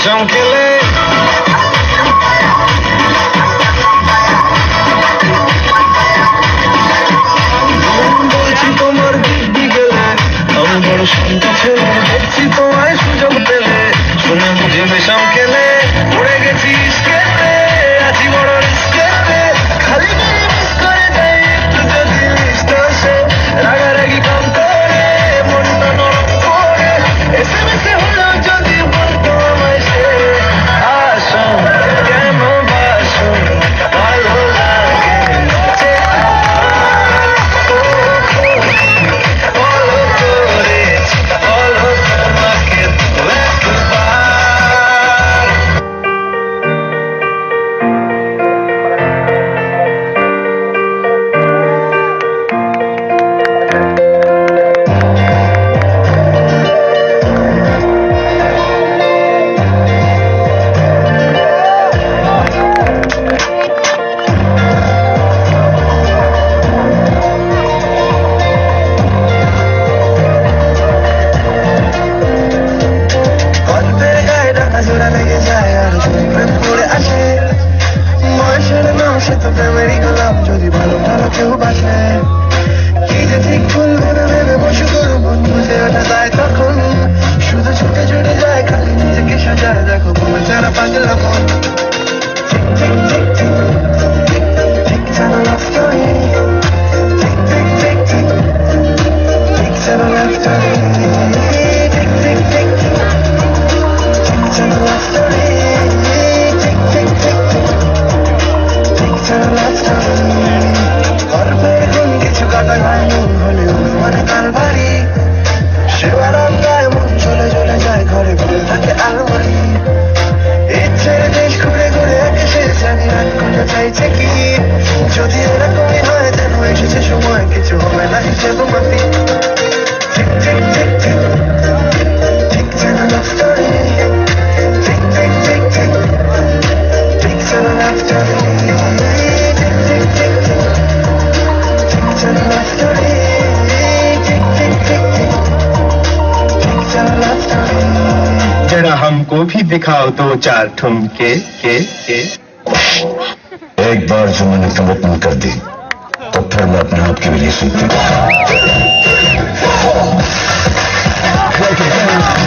চমকেলে বলছি তোমার দিব্যি গেলে আমি বড় শান্ত ছেলে দেখছি তোমায় সুযোগ পেলে শুনে বুঝে বেশাম খেলে পড়ে গেছি স্কেপে আছি বড় স্কেপে খালি মিস করে যাই একটু যদি মিষ্ট সে রাগারাগি কম করে মনটা নরম করে এসএমএসে হলো যদি বলতো আমায় সে আসো কেন বাসো ভালো লাগে যে ফলো করেছি ফলো তোমাকে তো একবার গল্পের গায়ে ডাকা জোড়া লেগে যায় আর প্রেম করে আসে বয়সের নাম সে তো প্রেমেরই গোলাম যদি ভালো ভালো কেউ বাসে কি যে ঠিক ভুল ভেবে ভেবে বসে করো মন বুঝে ওঠা যায় তখন শুধু ছুটে ছুটে যায় খালি নিজেকে সাজায় দেখো তোমার যারা পাগলা মন ঠিক ঠিক ঠিক ঠিক ঠিক যেন লাভ স্টোরি ঠিক ঠিক ঠিক ঠিক ঠিক যেন লাভ স্টোরি ঠিক ঠিক ঠিক ঠিক যেন লাভ স্টোরি ঠিক ঠিক ঠিক ঠিক যেন লাভ স্টোরি গল্পের গুণ কিছু কাটা হয়নি হলেও মানে কাল ভারী সেবার গায়ে মন চলে চলে যায় ঘরে ঘরে থাকে আলমারি ইচ্ছের দেশ ঘুরে ঘুরে একে শেষ জানি রাত কোনটা চাইছে কি যদি এরকমই হয় যেন এসেছে সময় কিছু হবে না হিসেব মাফি ঠিক ঠিক ঠিক ঠিক ঠিক যেন লাভ স্টোরি ঠিক ঠিক ঠিক ঠিক ঠিক যেন লাভ স্টোরি ঠিক ঠিক ঠিক ঠিক ঠিক যেন লাভ স্টোরি ঠিক ঠিক ঠিক ঠিক ঠিক যেন লাভ স্টোরি जरा हमको भी दिखाओ दो चार ठुमके के एक बार जो मैंने कमिटमेंट कर दी तो फिर मैं अपने आप के लिए सुनती हूँ